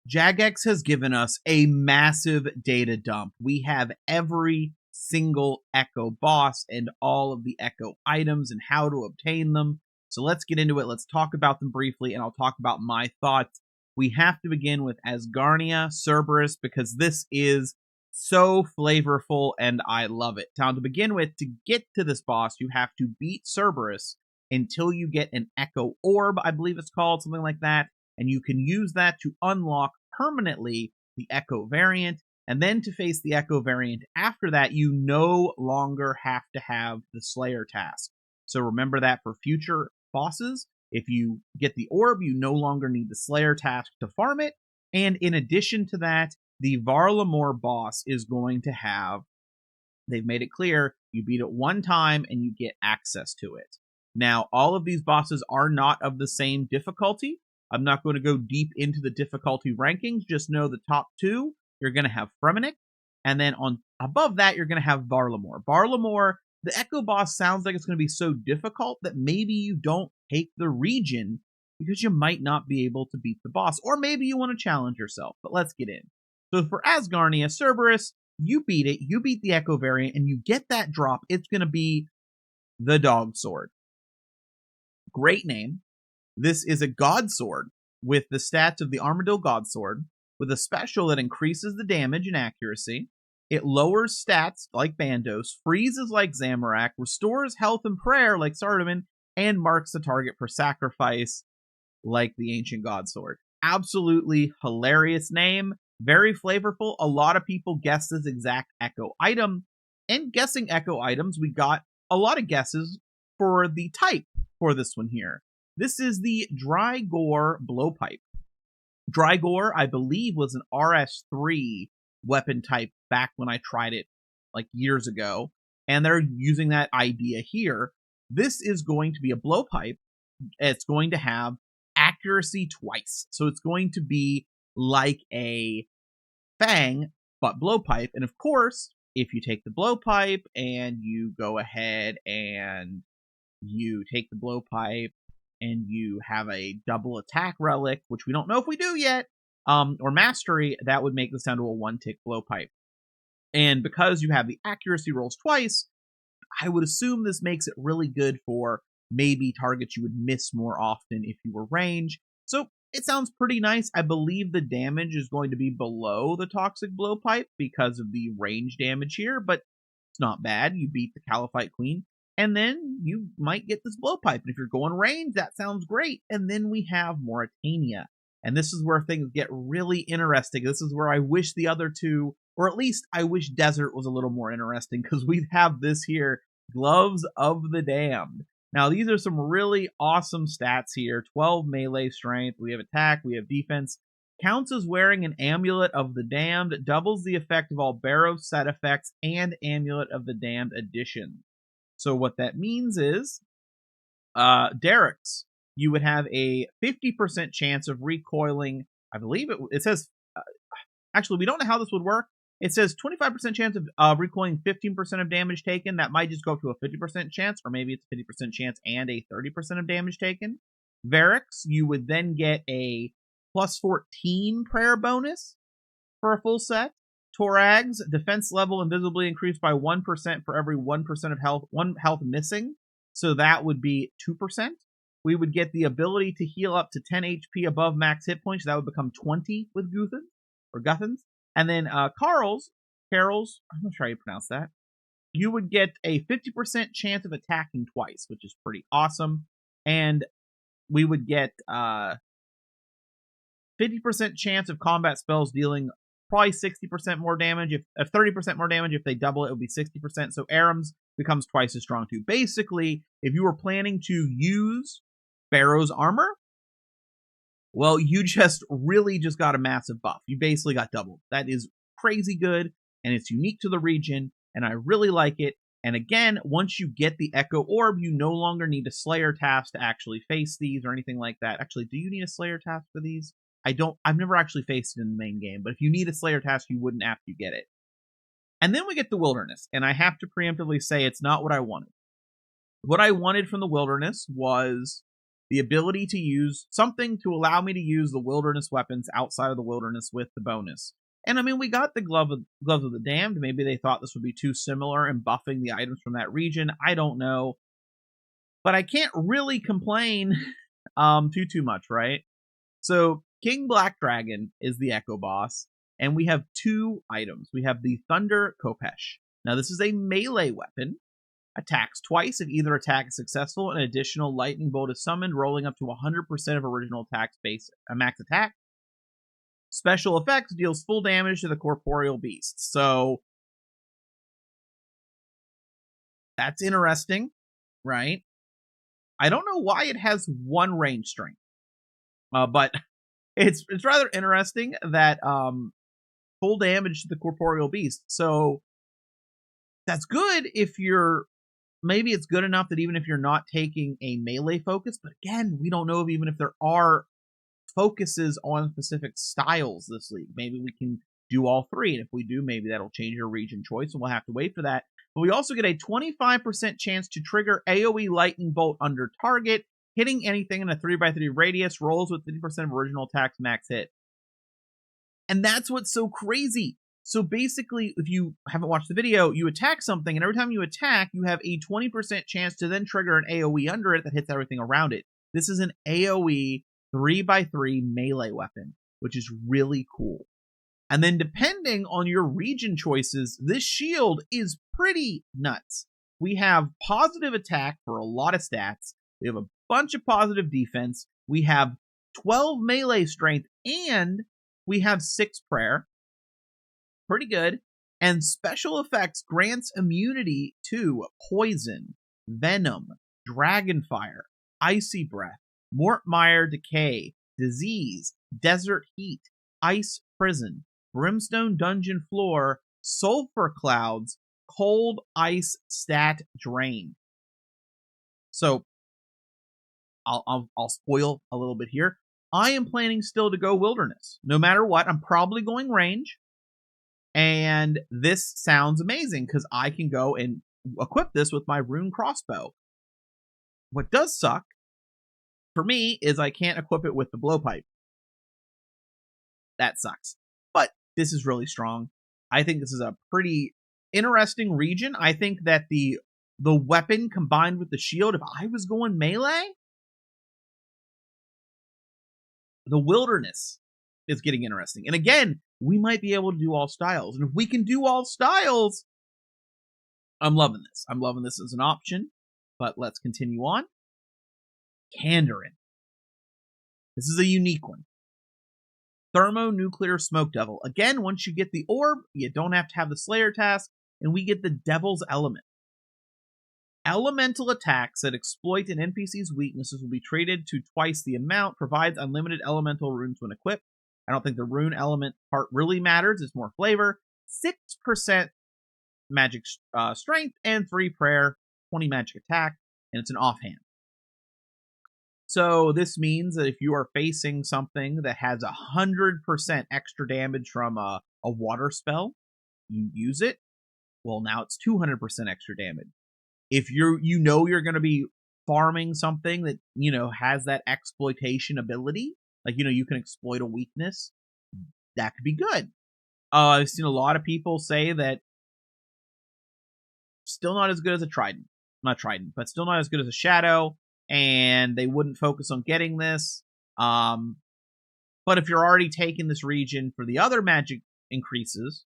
Jagex has given us a massive data dump. We have every single Echo boss and all of the Echo items and how to obtain them. So let's get into it. Let's talk about them briefly, and I'll talk about my thoughts. We have to begin with Asgarnia Cerberus because this is so flavorful and I love it. Now, to begin with, to get to this boss, you have to beat Cerberus until you get an Echo Orb, I believe it's called, something like that. And you can use that to unlock permanently the Echo variant. And then to face the Echo variant after that, you no longer have to have the Slayer task. So remember that for future bosses. If you get the orb, you no longer need the Slayer task to farm it. And in addition to that, the Varlamore boss is going to have, they've made it clear, you beat it one time and you get access to it. Now, all of these bosses are not of the same difficulty. I'm not going to go deep into the difficulty rankings. Just know the top two, you're going to have Fremenic, and then on above that, you're going to have Varlamore. Varlamore, the Echo boss sounds like it's going to be so difficult that maybe you don't take the region because you might not be able to beat the boss, or maybe you want to challenge yourself, but let's get in. So for Asgarnia Cerberus, you beat it, you beat the Echo variant, and you get that drop. It's going to be the Dogsword. Great name. This is a God Sword with the stats of the Armadillo God Sword, with a special that increases the damage and accuracy. It lowers stats like Bandos, freezes like Zamorak, restores health and prayer like Sardaman, and marks the target for sacrifice like the Ancient God Sword. Absolutely hilarious name, very flavorful. A lot of people guessed this exact Echo item, and guessing Echo items, we got a lot of guesses for the type for this one here. This is the Drygore Blowpipe. Drygore, I believe, was an RS3 weapon type back when I tried it like years ago, and they're using that idea here. This is going to be a blowpipe. It's going to have accuracy twice. So it's going to be like a fang, but blowpipe. And of course, if you take the blowpipe and you go ahead and you take the blowpipe and you have a double attack relic, which we don't know if we do yet, or mastery, that would make this down to a one-tick blowpipe. And because you have the accuracy rolls twice, I would assume this makes it really good for maybe targets you would miss more often if you were range. So it sounds pretty nice. I believe the damage is going to be below the toxic blowpipe because of the range damage here, but it's not bad. You beat the Caliphite Queen, and then you might get this blowpipe. And if you're going range, that sounds great. And then we have Mauritania. And this is where things get really interesting. This is where I wish the other two, or at least I wish Desert was a little more interesting, because we have this here, Gloves of the Damned. Now, these are some really awesome stats here. 12 melee strength, we have attack, we have defense. Counts as wearing an Amulet of the Damned, doubles the effect of all Barrows set effects, and Amulet of the Damned addition. So what that means is, Derek's, you would have a 50% chance of recoiling. I believe it says, actually, we don't know how this would work. It says 25% chance of recoiling 15% of damage taken. That might just go up to a 50% chance, or maybe it's a 50% chance and a 30% of damage taken. Varix, you would then get a plus 14 prayer bonus for a full set. Torag's, defense level invisibly increased by 1% for every 1% of health, 1 health missing. So that would be 2%. We would get the ability to heal up to 10 HP above max hit points. So that would become 20 with Guthans. And then Carol's, I'm not sure how you pronounce that. You would get a 50% chance of attacking twice, which is pretty awesome. And we would get 50% chance of combat spells dealing probably 60% more damage. If 30% more damage, if they double it would be 60%. So Aram's becomes twice as strong too. Basically, if you were planning to use Barrow's armor, well, you just really just got a massive buff. You basically got doubled. That is crazy good, and it's unique to the region, and I really like it. And again, once you get the Echo Orb, you no longer need a Slayer task to actually face these or anything like that. Actually, do you need a Slayer task for these? I've never actually faced it in the main game, but if you need a Slayer task, you wouldn't after you get it. And then we get the Wilderness, and I have to preemptively say it's not what I wanted. What I wanted from the Wilderness was the ability to use something to allow me to use the wilderness weapons outside of the wilderness with the bonus. And I mean, we got the Gloves of the Damned. Maybe they thought this would be too similar in buffing the items from that region. I don't know. But I can't really complain too much, right? So King Black Dragon is the Echo Boss, and we have 2 items. We have the Thunder Kopesh. Now, this is a melee weapon. Attacks twice. If either attack is successful, an additional lightning bolt is summoned, rolling up to 100% of original attack base max attack. Special effects deals full damage to the corporeal beast. So that's interesting, right? I don't know why it has 1 range strength, but it's rather interesting that full damage to the corporeal beast. So that's good if you're, maybe it's good enough that even if you're not taking a melee focus, but again, we don't know even if there are focuses on specific styles this league. Maybe we can do all 3, and if we do, maybe that'll change your region choice, and we'll have to wait for that. But we also get a 25% chance to trigger AoE Lightning Bolt under target, hitting anything in a 3x3 radius, rolls with 50% of original attack's max hit. And that's what's so crazy. So basically, if you haven't watched the video, you attack something, and every time you attack, you have a 20% chance to then trigger an AoE under it that hits everything around it. This is an AoE 3x3 melee weapon, which is really cool. And then depending on your region choices, this shield is pretty nuts. We have positive attack for a lot of stats. We have a bunch of positive defense. We have 12 melee strength, and we have 6 prayer. Pretty good. And special effects grants immunity to poison, venom, dragonfire, icy breath, Mortmire decay, disease, desert heat, ice prison, brimstone dungeon floor, sulfur clouds, cold ice stat drain. So I'll spoil a little bit here. I am planning still to go wilderness. No matter what, I'm probably going range. And this sounds amazing because I can go and equip this with my rune crossbow. What does suck for me is I can't equip it with the blowpipe. That sucks. But this is really strong. I think this is a pretty interesting region. I think that the weapon combined with the shield, if I was going melee, the wilderness is getting interesting. And again, we might be able to do all styles. And if we can do all styles, I'm loving this. I'm loving this as an option. But let's continue on. Kandarin. This is a unique one. Thermonuclear Smoke Devil. Again, once you get the orb, you don't have to have the Slayer task, and we get the Devil's Element. Elemental attacks that exploit an NPC's weaknesses will be traded to twice the amount, provides unlimited elemental runes when equipped. I don't think the rune element part really matters. It's more flavor. 6% magic strength and 3 prayer, 20 magic attack, and it's an offhand. So this means that if you are facing something that has 100% extra damage from a water spell, you use it, well, now it's 200% extra damage. If you're going to be farming something that, has that exploitation ability, like, you can exploit a weakness, that could be good. I've seen a lot of people say that still not as good as a Trident. Not Trident, but still not as good as a Shadow, and they wouldn't focus on getting this. But if you're already taking this region for the other magic increases,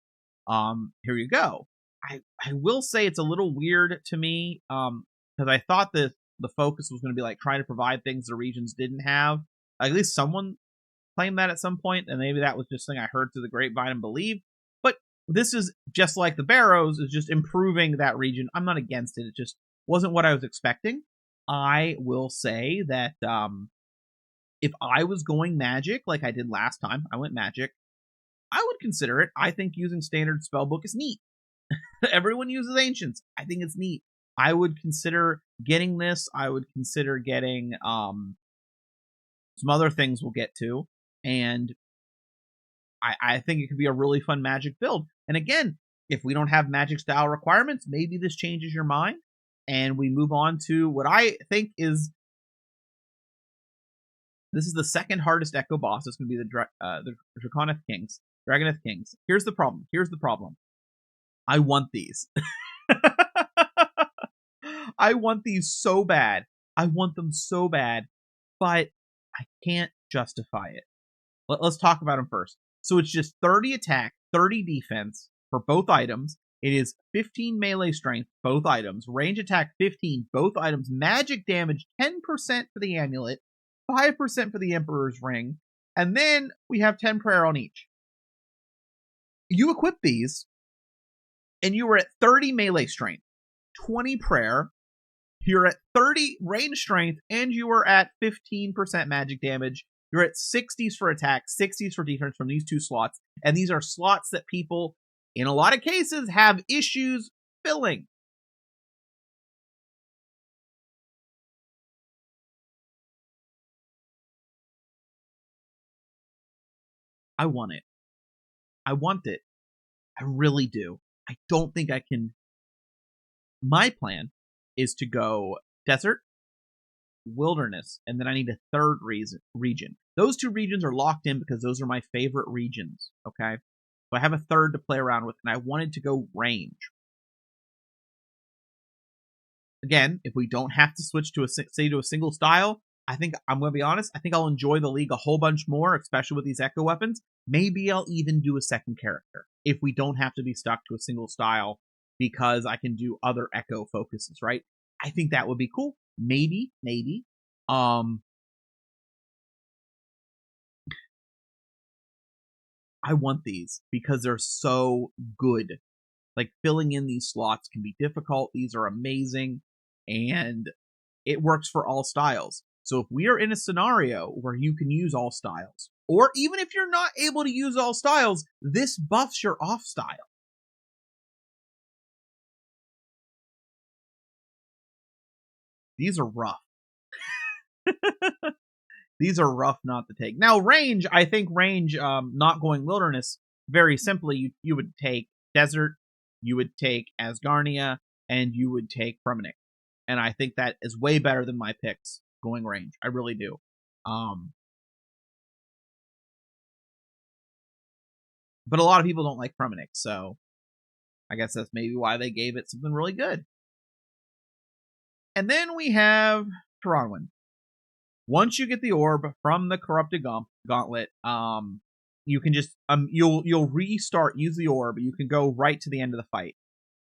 here you go. I will say it's a little weird to me, because I thought that the focus was going to be like trying to provide things the regions didn't have. At least someone claimed that at some point, and maybe that was just something I heard through the grapevine and believed. But this is just like the Barrows, is just improving that region. I'm not against it. It just wasn't what I was expecting. I will say that if I was going magic like I did last time, I went magic, I would consider it. I think using standard spellbook is neat. Everyone uses ancients. I think it's neat. I would consider getting this. I would consider getting some other things we'll get to. And I think it could be a really fun magic build. And again, if we don't have magic style requirements, maybe this changes your mind. And we move on to what I think is This is the second hardest Echo boss. It's going to be the Dragoneth Kings. Here's the problem. I want these. I want these so bad. I want them so bad, but I can't justify it. Let's talk about them first. So it's just 30 attack, 30 defense for both items. It is 15 melee strength, both items. Range attack, 15, both items. Magic damage, 10% for the amulet, 5% for the Emperor's Ring. And then we have 10 prayer on each. You equip these, and you are at 30 melee strength, 20 prayer. You're at 30 range strength, and you are at 15% magic damage. You're at 60s for attack, 60s for defense from these two slots. And these are slots that people, in a lot of cases, have issues filling. I want it. I want it. I really do. I don't think I can. My plan is to go desert, wilderness, and then I need a third region. Those two regions are locked in because those are my favorite regions, okay? So I have a third to play around with, and I wanted to go range. Again, if we don't have to switch to a single style, I think, I'm going to be honest, I think I'll enjoy the league a whole bunch more, especially with these Echo weapons. Maybe I'll even do a second character if we don't have to be stuck to a single style because I can do other Echo focuses, right? I think that would be cool. Maybe. I want these because they're so good. Like, filling in these slots can be difficult. These are amazing, and it works for all styles. So if we are in a scenario where you can use all styles, or even if you're not able to use all styles, this buffs your off style. These are rough. These are rough not to take. Now, range, I think range, not going wilderness, very simply, you would take desert, you would take Asgarnia, and you would take Premonic. And I think that is way better than my picks going range. I really do. But a lot of people don't like Premonic, so I guess that's maybe why they gave it something really good. And then we have Toronwin. Once you get the orb from the corrupted gauntlet, you can just you'll restart, use the orb, you can go right to the end of the fight.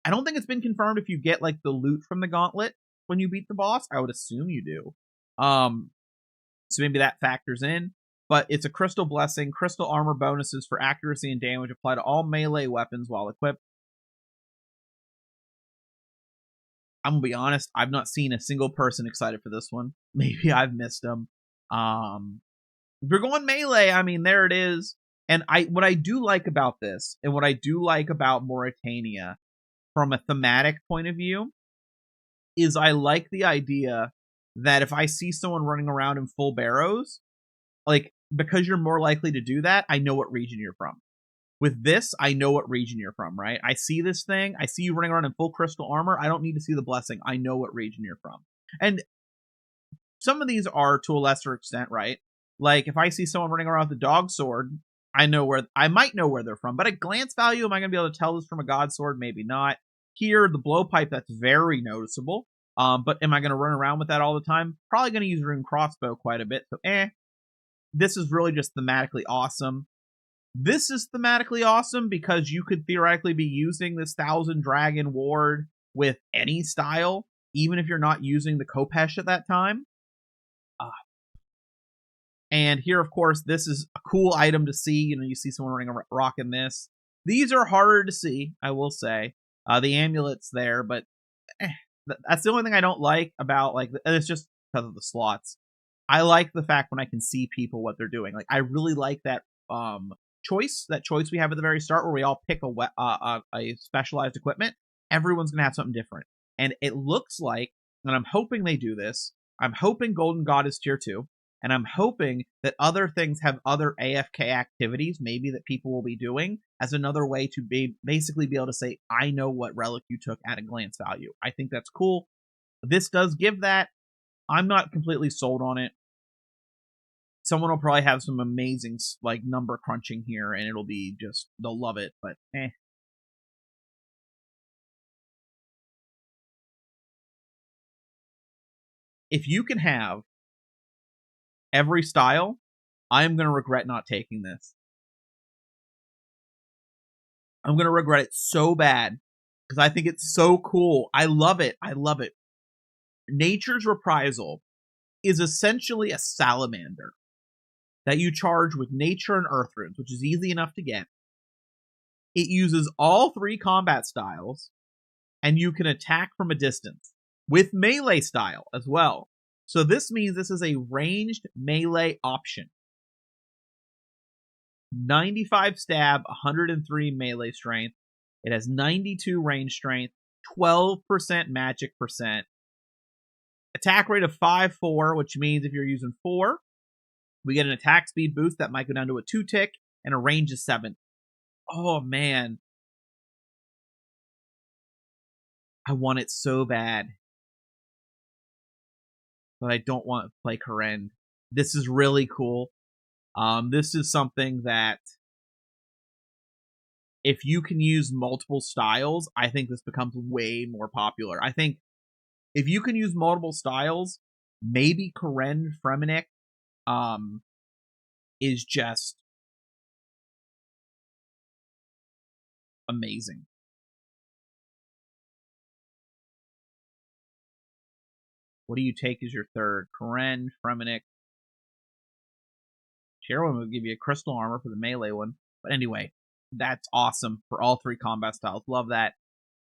I don't think it's been confirmed if you get like the loot from the gauntlet when you beat the boss. I would assume you do. So maybe that factors in. But it's a crystal blessing, crystal armor bonuses for accuracy and damage apply to all melee weapons while equipped. I'm gonna be honest, I've not seen a single person excited for this one. Maybe I've missed them. If you're going melee, I mean, there it is. And what I do like about this, and what I do like about Mauritania from a thematic point of view, is I like the idea that if I see someone running around in full barrows, like, because you're more likely to do that, I know what region you're from. With this, I know what region you're from, right? I see this thing. I see you running around in full crystal armor. I don't need to see the blessing. I know what region you're from. And some of these are to a lesser extent, right? Like, if I see someone running around with a Dogsword, I might know where they're from. But at glance value, am I going to be able to tell this from a God Sword? Maybe not. Here, the Blowpipe, that's very noticeable. But am I going to run around with that all the time? Probably going to use Rune Crossbow quite a bit. So, This is really just thematically awesome. This is thematically awesome because you could theoretically be using this thousnd-dragon ward with any style, even if you're not using the Kopesh at that time. And here, of course, this is a cool item to see. You know, you see someone rocking this. These are harder to see, I will say. The amulet's there, but that's the only thing I don't like about, like, it's just because of the slots. I like the fact when I can see people what they're doing. Like, I really like that choice we have at the very start where we all pick a specialized equipment. Everyone's going to have something different. And it looks like, and I'm hoping they do this, I'm hoping Golden God is tier 2, and I'm hoping that other things have other AFK activities, maybe that people will be doing, as another way to basically be able to say, I know what relic you took at a glance value. I think that's cool. This does give that. I'm not completely sold on it. someone will probably have some amazing like number crunching here, and it'll be just, they'll love it. But if you can have every style, I'm gonna regret not taking this. I'm gonna regret it so bad because I think it's so cool. I love it. I love it. Nature's Reprisal is essentially a salamander that you charge with nature and earth runes, which is easy enough to get. It uses all 3 combat styles, and you can attack from a distance with melee style as well. So this means this is a ranged melee option. 95 stab, 103 melee strength. It has 92 range strength, 12% magic percent. Attack rate of 5/4, which means if you're using 4, we get an attack speed boost that might go down to a 2-tick, and a range of 7. Oh, man. I want it so bad. But I don't want to play Karen. This is really cool. This is something that if you can use multiple styles, I think this becomes way more popular. I think if you can use multiple styles, maybe Karen Fremennik is just amazing. What do you take as your third? Karen, Fremennik. Chairwoman would give you a crystal armor for the melee one. But anyway, that's awesome for all 3 combat styles. Love that.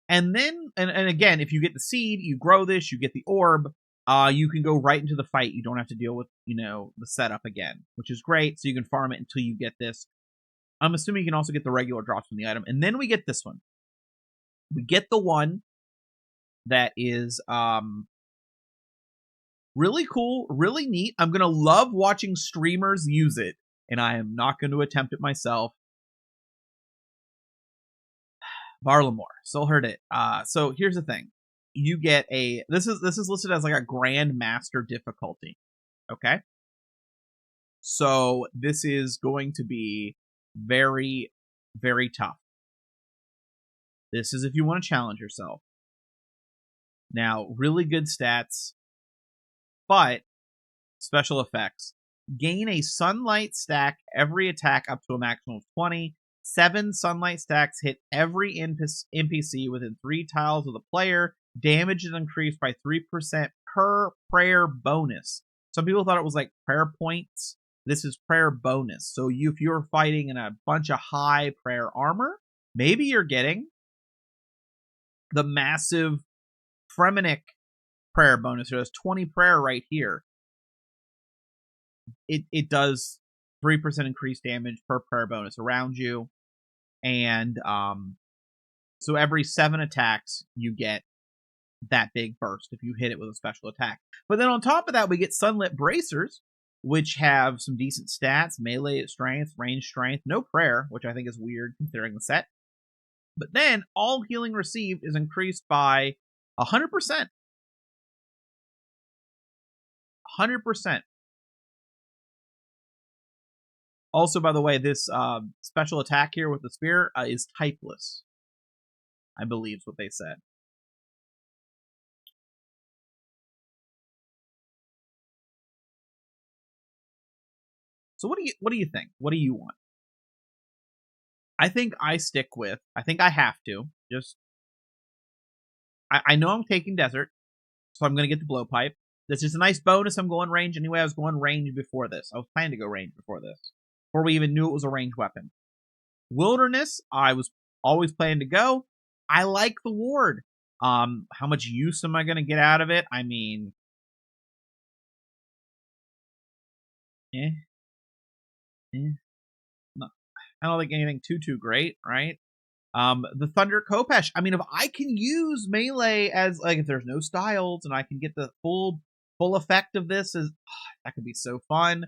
And then, and again, if you get the seed, you grow this, you get the orb, you can go right into the fight. You don't have to deal with, the setup again, which is great. So you can farm it until you get this. I'm assuming you can also get the regular drops from the item. And then we get this one. We get the one that is really cool, really neat. I'm going to love watching streamers use it, and I am not going to attempt it myself. Barlamore, still heard it. So here's the thing. You get this is listed as like a Grandmaster difficulty. Okay? So this is going to be very, very tough. This is if you want to challenge yourself. Now, really good stats, but special effects. Gain a sunlight stack every attack up to a maximum of 20. 7 sunlight stacks hit every NPC within 3 tiles of the player. Damage is increased by 3% per prayer bonus. Some people thought it was like prayer points. This is prayer bonus. So if you're fighting in a bunch of high prayer armor, maybe you're getting the massive Fremennik prayer bonus. There's 20 prayer right here. It does 3% increased damage per prayer bonus around you. And so every 7 attacks, you get that big burst if you hit it with a special attack. But then on top of that, we get Sunlit Bracers, which have some decent stats, melee strength, range strength, no prayer, which I think is weird considering the set. But then all healing received is increased by 100%. 100%. Also, by the way, this special attack here with the spear is typeless. I believe is what they said. So what do you think? What do you want? I think I think I have to. I know I'm taking desert, so I'm going to get the blowpipe. This is a nice bonus. I'm going range anyway. I was going range before this. I was planning to go range before this. Before we even knew it was a ranged weapon. Wilderness, I was always planning to go. I like the ward. How much use am I going to get out of it? I mean, no, I don't think anything too great, right? The Thunder Kopesh. I mean, if I can use melee as like if there's no styles and I can get the full effect of this, that could be so fun.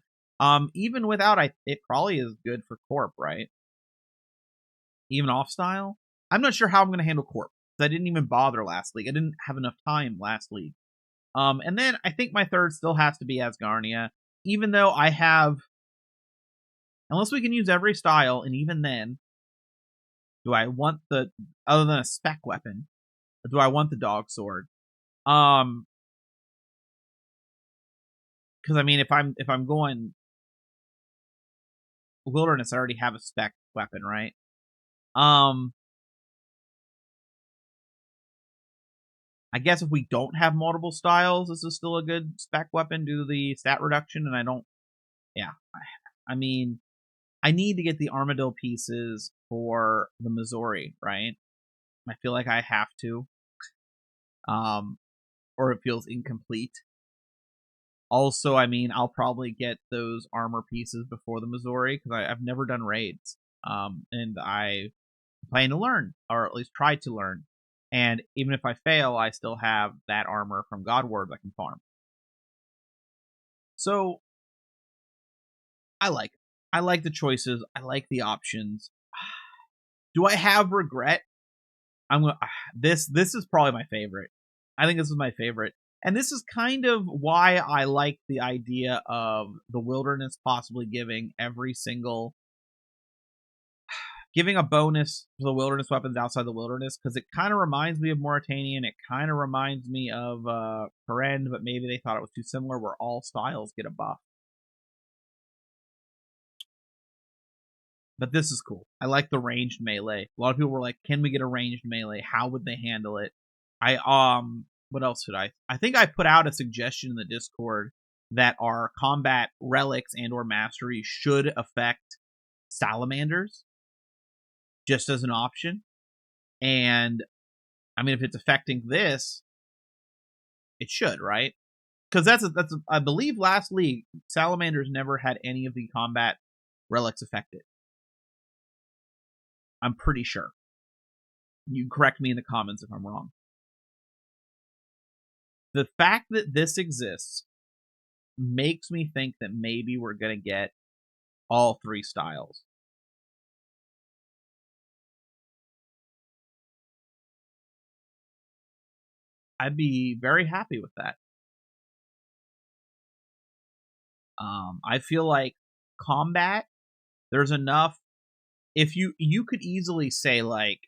Even without, it probably is good for Corp, right? Even off style. I'm not sure how I'm going to handle Corp. I didn't even bother last league. I didn't have enough time last league. And then I think my third still has to be Asgarnia. even though I have, unless we can use every style, and even then, do I want the, other than a spec weapon, do I want the Dogsword? Because I mean, if I'm going wilderness, I already have a spec weapon, right? I guess if we don't have multiple styles, this is still a good spec weapon due to the stat reduction, and I don't. Yeah, I mean, I need to get the Armadillo pieces for the Missouri, right? I feel like I have to, or it feels incomplete. Also, I mean, I'll probably get those armor pieces before the Missouri because I've never done raids, and I plan to learn, or at least try to learn. And even if I fail, I still have that armor from Godward I can farm. So I like the choices. I like the options. Do I have regret? I'm gonna, this is probably my favorite. I think this is my favorite. And this is kind of why I like the idea of the wilderness possibly giving giving a bonus to the wilderness weapons outside the wilderness, because it kind of reminds me of Mauritanian. It kind of reminds me of Parend, but maybe they thought it was too similar, where all styles get a buff. But this is cool. I like the ranged melee. A lot of people were like, "Can we get a ranged melee? How would they handle it?" What else did I think I put out a suggestion in the Discord that our combat relics and or mastery should affect salamanders, just as an option. And I mean, if it's affecting this, it should, right? Because I believe last league salamanders never had any of the combat relics affected. I'm pretty sure. You correct me in the comments if I'm wrong. The fact that this exists makes me think that maybe we're going to get all three styles. I'd be very happy with that. I feel like combat, there's enough. If you could easily say, like,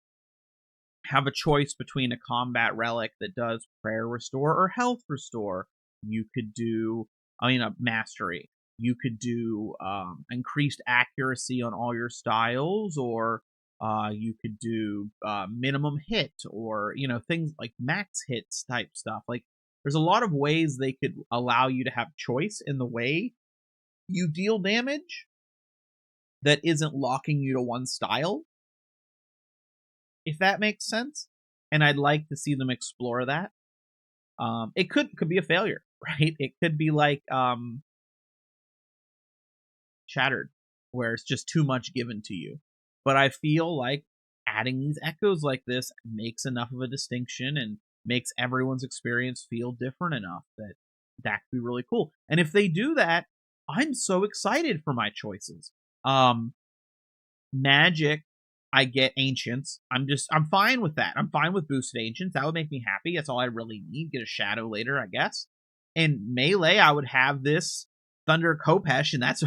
have a choice between a combat relic that does prayer restore or health restore. You could do, a mastery. You could do increased accuracy on all your styles, or you could do minimum hit, or things like max hits type stuff. Like, there's a lot of ways they could allow you to have choice in the way you deal damage that isn't locking you to one style, if that makes sense. And I'd like to see them explore that. It could be a failure, right? It could be like Shattered, where it's just too much given to you. But I feel like adding these echoes like this makes enough of a distinction and makes everyone's experience feel different enough that could be really cool. And if they do that, I'm so excited for my choices. Magic, I get ancients. I'm fine with that. I'm fine with boosted ancients. That would make me happy. That's all I really need. Get a shadow later, I guess. And melee, I would have this Thunder Kopesh, and that's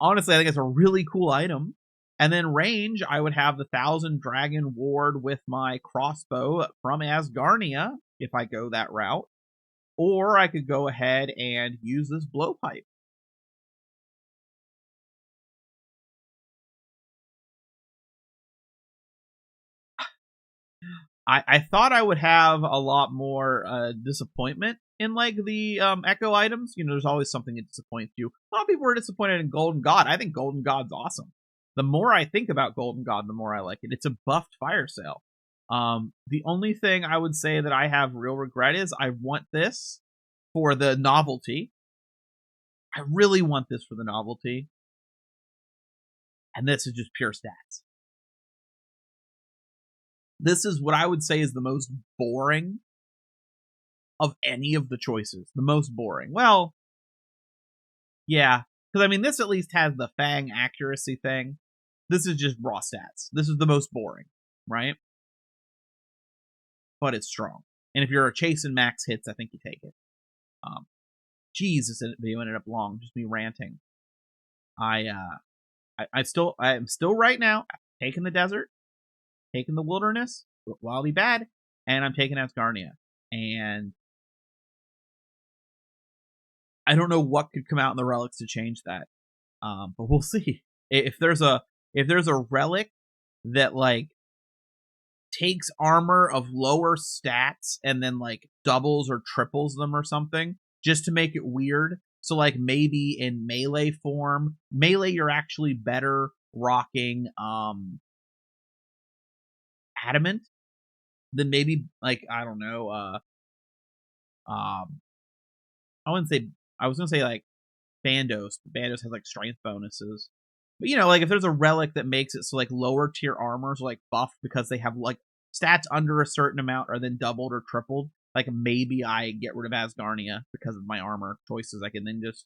honestly, I think it's a really cool item. And then range, I would have the thousnd-dragon ward with my crossbow from Asgarnia, if I go that route. Or I could go ahead and use this blowpipe. I thought I would have a lot more disappointment in like the echo items. There's always something that disappoints you. A lot of people were disappointed in Golden God. I think Golden God's awesome. The more I think about Golden God, the more I like it. It's a buffed fire sale. The only thing I would say that I have real regret is I want this for the novelty. I really want this for the novelty. And this is just pure stats. This is what I would say is the most boring of any of the choices. The most boring. Well, yeah. Because, I mean, this at least has the Fang accuracy thing. This is just raw stats. This is the most boring, right? But it's strong. And if you're chasing max hits, I think you take it. Jeez, this video ended up long. Just me ranting. I'm still right now taking the desert, taking the wilderness, wildly bad, and I'm taking Asgarnia. And I don't know what could come out in the relics to change that. But we'll see. If there's a relic that like takes armor of lower stats and then like doubles or triples them or something, just to make it weird. So like maybe in melee form, you're actually better rocking adamant than maybe like I don't know I wouldn't say I was gonna say like Bandos. Bandos has like strength bonuses. But like if there's a relic that makes it so like lower tier armors are like buffed because they have like stats under a certain amount are then doubled or tripled, like maybe I get rid of Asgarnia because of my armor choices. I can then just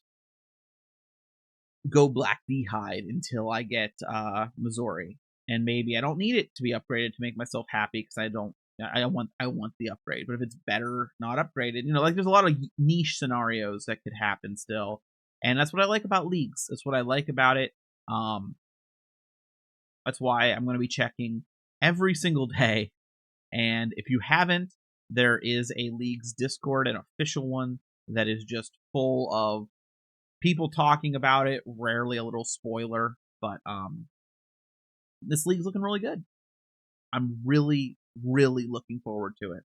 go Black D'hide until I get Missouri. And maybe I don't need it to be upgraded to make myself happy because I want the upgrade. But if it's better not upgraded, like there's a lot of niche scenarios that could happen still. And that's what I like about leagues. That's what I like about it. That's why I'm going to be checking every single day. And if you haven't, there is a league's Discord, an official one that is just full of people talking about it. Rarely a little spoiler, but this league's looking really good. I'm really, really looking forward to it.